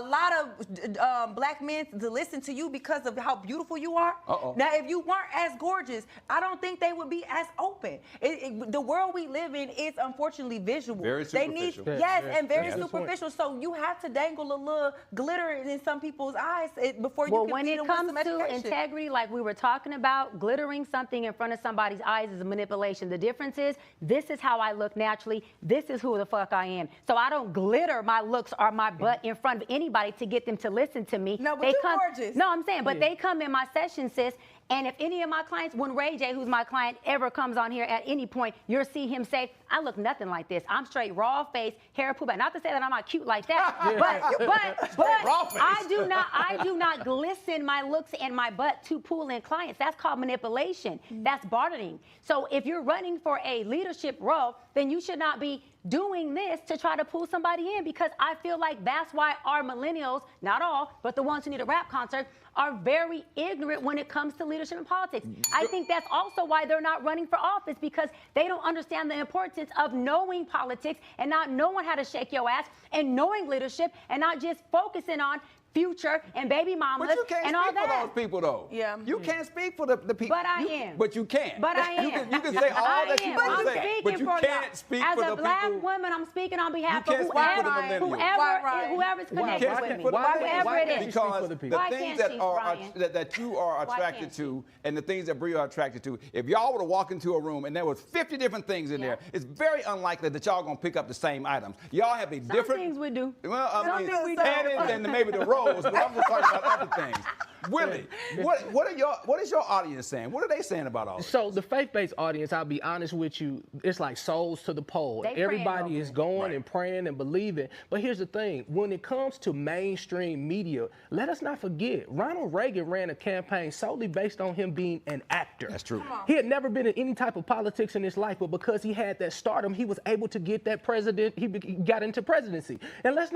lot of black men to listen to you because of how beautiful you are? Now, if you weren't as gorgeous, I don't think they would be as open. The world we live in is unfortunately visual. Very superficial. And very superficial. So you have to dangle a little glitter in some people's eyes before you can when feed it them comes with some to education. integrity, like we were talking about, glittering something in front of somebody's eyes is a manipulation. The difference is, this is how I look naturally. This is who the fuck I am. So I don't glitter my looks or my butt in front of anybody to get them to listen to me. No, but you're gorgeous. No, I'm saying, but they come in my session, sis. And if any of my clients, when Ray J, who's my client, ever comes on here at any point, you'll see him say, I look nothing like this. I'm straight raw face, hair pulled back. Not to say that I'm not cute like that, but I do not glisten my looks and my butt to pull in clients. That's called manipulation. That's bartering. So if you're running for a leadership role, then you should not be doing this to try to pull somebody in, because I feel like that's why our millennials, not all, but the ones who need a rap concert, are very ignorant when it comes to leadership and politics. I think that's also why they're not running for office, because they don't understand the importance of knowing politics and not knowing how to shake your ass and knowing leadership and not just focusing on Future and baby mamas But you can't and all speak for that. those people, though. Yeah. You can't speak for the people. But I am. But you can. But I am. You can say all that you want to say, but you for can't y'all. speak As for a the black people. woman, I'm speaking on behalf You of can't speak for the millennials. whoever's connected can't with speak me. for the millennials. Whoever it is. Because the Why things can't that she, are Brian? that you are Why attracted can't to, and the things that Bree are attracted to, if y'all were to walk into a room and there was 50 different things in there, it's very unlikely that y'all gonna pick up the same items. Y'all have a different things we do. Well, I Some mean, things we do. and maybe the roles, but I'm just talking about other things. Willie, what is your audience saying? What are they saying about all this? So the faith-based audience, I'll be honest with you, it's like souls to the pole. They Everybody praying is over it. going and praying and believing. But here's the thing, when it comes to mainstream media, let us not forget, Ronald Reagan ran a campaign solely based on him being an actor. That's true. He had never been in any type of politics in his life, but because he had that stardom, he was able to get that president, he got into presidency. And let's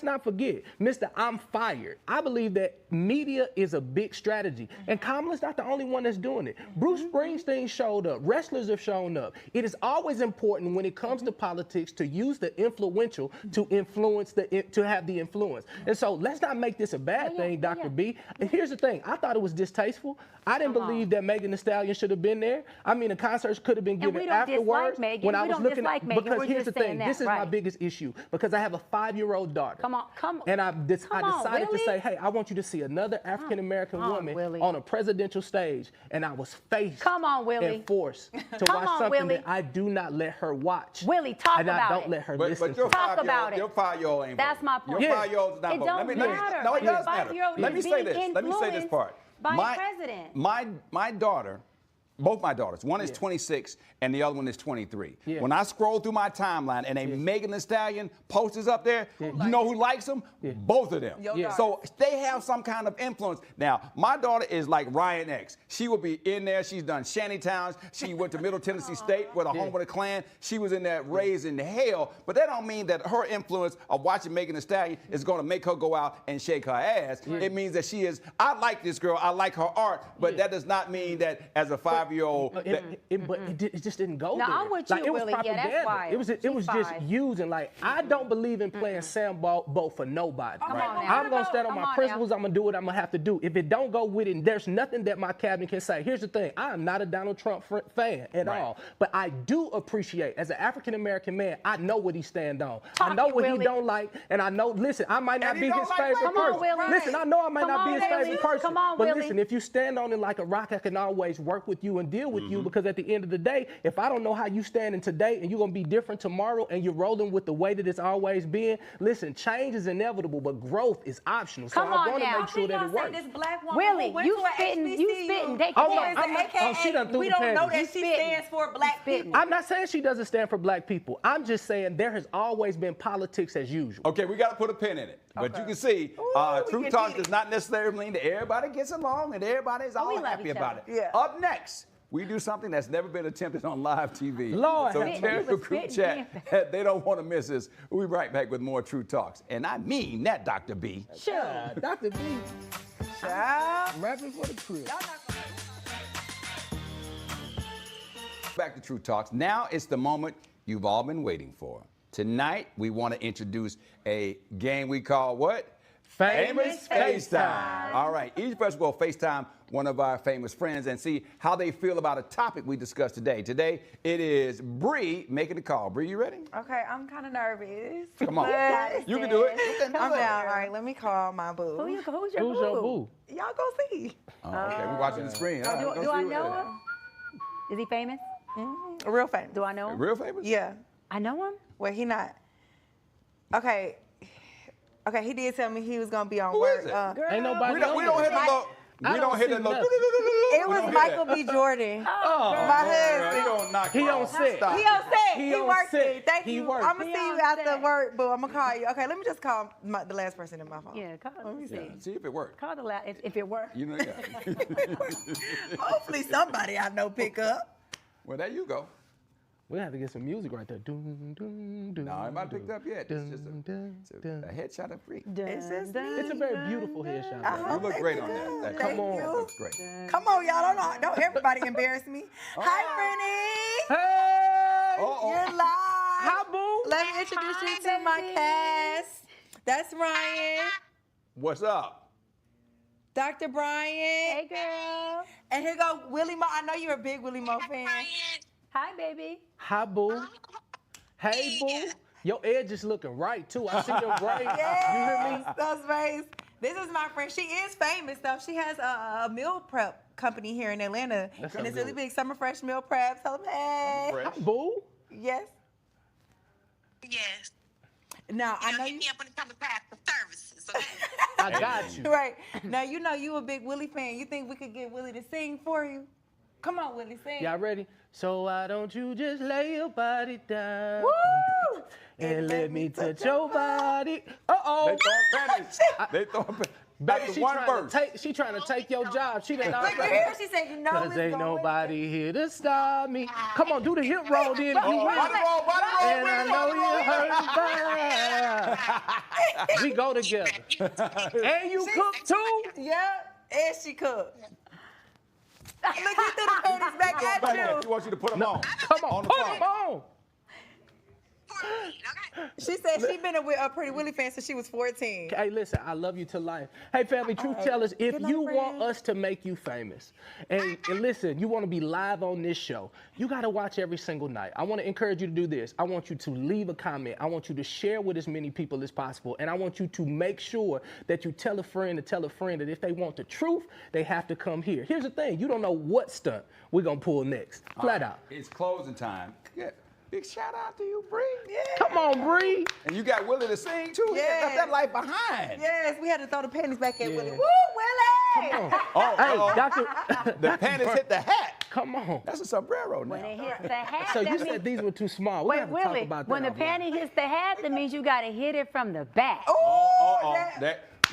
not forget, Mr. I'm fired. I believe that media is a big strategy. And Kamala's not the only one that's doing it. Bruce Springsteen showed up. Wrestlers have shown up. It is always important when it comes to politics to use the influential to influence to have the influence. And so let's not make this a bad thing, Dr. B. And here's the thing. I thought it was distasteful. I didn't believe that Megan Thee Stallion should have been there. I mean, the concerts could have been given we don't afterwards. dislike Megan. When I We was don't looking dislike at, Megan. because We're here's the just saying thing. that, This is my right. biggest issue because I have a 5-year-old daughter. Come on. And I on, decided to Willie. say, hey, I want you to see another African-American woman Willie. on a presidential stage. And I was faced Willie. and forced to Come watch on, something Willie. that I do not let her watch. Willie, talk and about I don't it. let her But listen your to Talk about it. Your 5-year-old ain't That's voting. my point. Your Yeah. 5-year-old is not It voting. don't matter. No, it Your does matter. 5-year-old Let me is say being this. Let me say this part. by a president. My daughter, both my daughters, one is 26 and the other one is 23. Yeah. When I scroll through my timeline and a Megan Thee Stallion posters up there, you know who likes them? Both of them. Your daughter. So they have some kind of influence. Now, my daughter is like Ryan X. She will be in there. She's done shanty towns. She went to Middle Tennessee State with a home with a clan. She was in there raised in hell. But that don't mean that her influence of watching Megan Thee Stallion is going to make her go out and shake her ass. It means that she is, I like this girl. I like her art. But that does not mean that as a 5-year-old. But it just didn't go No, there. I'm with Like, you, it was Willie. Yeah, that's propaganda. wild. It was She's just 5. using. Like, I don't believe in playing sandball for nobody. Come on now. I'm gonna stand on Come my on principles. now. I'm gonna do what I'm gonna have to do. If it don't go with it, there's nothing that my cabinet can say. Here's the thing: I am not a Donald Trump fan at all, but I do appreciate, as an African American man, I know what he stand on. I know what Willie. he don't like, and I know. Listen, I might not And be he his don't like favorite black Come on, person. Willie. Listen, I know I might Come not be on, his Willie. favorite person. Come on, but Willie. listen, if you stand on it like a rock, I can always work with you and deal with you, because at the end of the day, if I don't know how you standing today and you're gonna be different tomorrow and you're rolling with the way that it's always been, listen, change is inevitable, but growth is optional. So Come I on want to now. make sure that it works. This black woman Willie, who went you to a spitting, HBCU, they Oh, no, who is I'm an not- AKA, she done threw we the don't know panties. that You she spitting. stands for black spitting. people. I'm not saying she doesn't stand for black people. I'm just saying there has always been politics as usual. Okay, we got to put a pin in it. But you can see, we True can Talk get it. does not necessarily mean that everybody gets along and everybody's all we love happy each about other. it. Yeah. Up next, we do something that's never been attempted on live TV. Lord So have share mercy. your group chat. They don't want to miss us. We'll be right back with more True Talks. And I mean that, Dr. B. Sure, Dr. B, Child. rapping for the crib. Back to True Talks. Now it's the moment you've all been waiting for. Tonight, we want to introduce a game we call what? Famous FaceTime. All right, each person will FaceTime one of our famous friends and see how they feel about a topic we discussed today. Today, it is Bree making the call. Bree, you ready? Okay, I'm kind of nervous. Come on. but You can do it. You can do I'm it. down. All right, let me call my boo. Who's your Who's your boo? Y'all go see. Oh, okay, we're watching the screen. All right, Do go I see know what- him? Is he famous? Real famous. Do I know him? Real famous? Yeah. I know him? Well, he not. Okay. Okay, he did tell me he was gonna be on Who work. is it? Ain't nobody We don't hit the low. I We don't don't hit see the low. nothing. It We was don't hear Michael that. B. Jordan. Oh, My Girl, husband. you don't knock He it on off. set. Stop. He on set. He He on worked set. it. Thank He you. worked. I'm gonna He see you on after set. work, boo. I'm gonna call you. Okay, let me just call the last person in my phone. Yeah, call, let me see. Yeah, see if it works. Call the if it works. You know, yeah. Hopefully somebody I know pick up. Well, there you go. We have to get some music right there. Dun, dun, dun, No, I'm not picked up yet. It's just dun, dun. a headshot of Bree. It's just It's a very beautiful headshot. Uh-huh. You look great on that. Come on. That looks great. Come on, y'all. Don't everybody embarrass me. Hi, Brittany. Hey! Uh-oh. You're live. Hi, boo. Let me introduce you to my baby. cast. That's Ryan, What's up? Dr. Brian, Hey, girl. and here go Willie Mo. I know you're a big Willie Mo fan. Hi, baby. Hi, boo. Hey, boo. Your edge is looking right, too. I see your braids. Yes, You hear me? those rays. This is my friend. She is famous, though. She has a meal prep company here in Atlanta, That's and so it's really good. big. Summer Fresh Meal Prep. Tell them, hey. Fresh. Hi, boo. Yes. Yes. Now, I know hit you. me up when it comes to the services. I got you. Right. Now, you know you a big Willie fan. You think we could get Willie to sing for you? Come on, Willie, sing. Y'all ready? So why don't you just lay your body down? Woo! And let me touch your body. Uh-oh. They throwing pennies. They throwing pennies. Back Baby, to one verse. she trying to take your job. She done Look, you hear? She said, you know Cause it's ain't going nobody here to stop me. Come on, do the hip roll then. Body roll, body roll. And I know you heard bad. We go together. And you cook too? Yeah, and she cooked. Look, he threw the panties back at you. She wants you to put them on. Come on, the put phone. them on. She said she been a Pretty Willie fan since she was 14. Hey, listen, I love you to life. Hey, family, truth tellers, if Good night, you want friend. us to make you famous, and listen, you want to be live on this show, you got to watch every single night. I want to encourage you to do this. I want you to leave a comment. I want you to share with as many people as possible, and I want you to make sure that you tell a friend that if they want the truth, they have to come here. Here's the thing. You don't know what stunt we're going to pull next. Flat out. It's closing time. Yeah. Big shout out to you, Bree. Yeah. Come on, Bree. And you got Willie to sing too. Yeah. Left that life behind. Yes, we had to throw the panties back at Yeah. Willie. Woo, Willie! Come on. Oh, Hey, uh-oh. Doctor. The panties hit the hat. Come on. That's a sombrero now. When it hits the hat, So that you means, said these were too small. We wait, have to talk Willie, about that. when the offline. panty hits the hat, that means you got to hit it from the back. Ooh,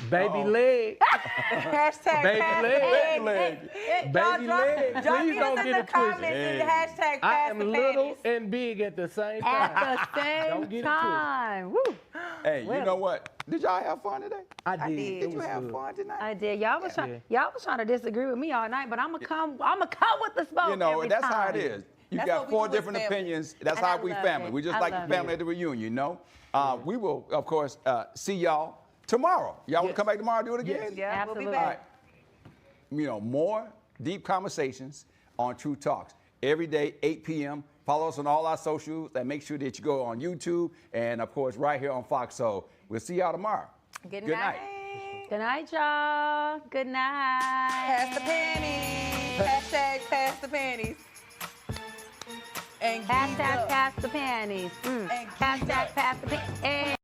Baby leg. hashtag Baby pass leg. the Baby panties. leg. Baby leg. Y'all Please get don't us in get the it twisted. comments in the hashtag I pass am the little panties. and big at the same time. At the Don't same get it time. Woo. Hey, you Willie. know what? Did y'all have fun today? I did. did. It Did you was have good. fun tonight? I did. Y'all was trying to disagree with me all night, but I'm gonna come with the smoke. You know, every that's time. how it is. You That's got what we four do as different family. opinions. That's And how I we love family. it. We just I like love the family it. at the reunion, you know? We will, of course, see y'all tomorrow. Y'all want Yes. to come back tomorrow and do it again? Yes. Yeah, we'll be Absolutely. All back. right. You know, more deep conversations on True Talks. Every day, 8 p.m. Follow us on all our socials and make sure that you go on YouTube and, of course, right here on Fox. So we'll see y'all tomorrow. Good Good night. night. Good night, y'all. Good night. Pass the panties. Hashtag pass the panties. And Hashtag up. pass the panties. And Hashtag pass the panties.